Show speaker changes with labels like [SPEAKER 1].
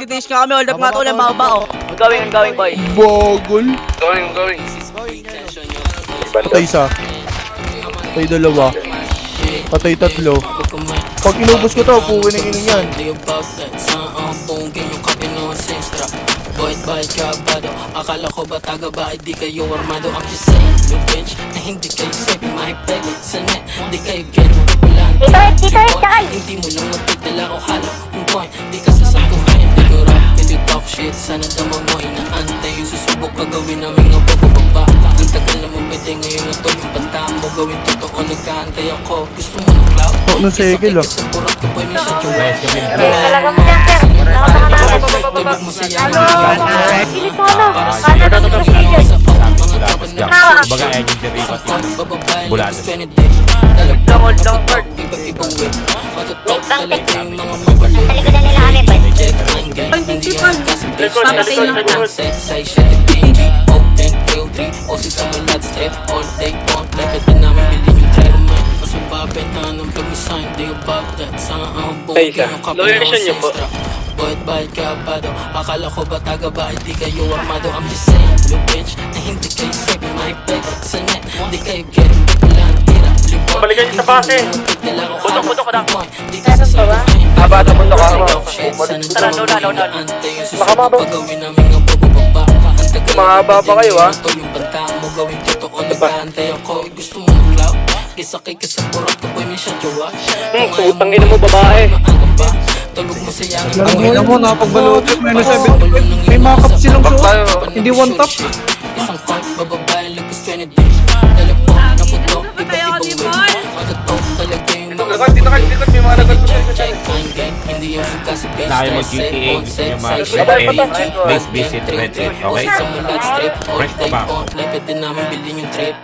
[SPEAKER 1] Titiis ka kami, hold up nga to lang, baba oh.
[SPEAKER 2] I'm going, boy.
[SPEAKER 3] Bogol.
[SPEAKER 4] Going.
[SPEAKER 3] Patay isa. Patay dalawa. Patay tatlo. Pag inubos ko to, puwi ng ino yan.
[SPEAKER 5] Akala ko ba taga ba, di kayo armado. I'm just saying, you bitch, na hindi kayo sabi mahipeg sa net. Di kayo get it, hindi mo lang magpagdala o halo. Yung point, di ka sasakuhan. Hindi ko rap, hindi talk shit. Sana dama mo inaantay. Yung susubok ka gawin namin nga bababa. Ang tagal na mo pwede ngayon na to. Yung banta mo gawin totoo, nagkaantay ako. Gusto mo ng cloud?
[SPEAKER 3] Oh, nung segel ah.
[SPEAKER 5] Sa purat ko pa minsan yung
[SPEAKER 6] Talaga mo yan, sir.
[SPEAKER 5] tulog mo sa yaman.
[SPEAKER 6] Pilit mo ano? Kala na sa procedure.
[SPEAKER 7] Baga ayan yung derivat yun. Bulado.
[SPEAKER 2] Hold long bird.
[SPEAKER 6] Ang talikodan nila kami, boy.
[SPEAKER 2] Ay, principal. Papatay lang kita.
[SPEAKER 4] Location niyo po.
[SPEAKER 5] Bayad ka ba daw? Akala ko ba taga ba? Di kayo armado. I'm just saying, you bitch, na hindi kayo sabi mahipeg sa net. Di kayo get it, papalaan tira.
[SPEAKER 4] Balikan niyo sa base.
[SPEAKER 2] Putok ka na.
[SPEAKER 6] Meron pa ba?
[SPEAKER 4] Haba na pundo ka.
[SPEAKER 2] Tara, no.
[SPEAKER 5] Makamaba.
[SPEAKER 4] Mahaba pa kayo, ha?
[SPEAKER 5] Yung banta mo gawin totoo, nag-aantay ako. Gusto mo ng cloud? Kisakay ka sa purat ko, boy, may siya jowa.
[SPEAKER 4] Putang ina mo, babae.
[SPEAKER 5] Tulog mo sa yangin.
[SPEAKER 3] Ang ina mo, napagbalutot. Minus 7. May mga cup silang suot. Hindi one top.
[SPEAKER 5] Isang fight, bababae, lagos 20 days. Dalapok, naputok, iba't ibang way. Matatok talaga yung mga
[SPEAKER 4] Dito, may mga nagkat.
[SPEAKER 5] hindi yung magkasabay.
[SPEAKER 7] Tayo mag-GTA. Yung mga please visit Reddit. Okay?
[SPEAKER 5] Sa mulat strip,
[SPEAKER 7] Fresh pa ba?
[SPEAKER 5] Pwede namin bilhin yung trip.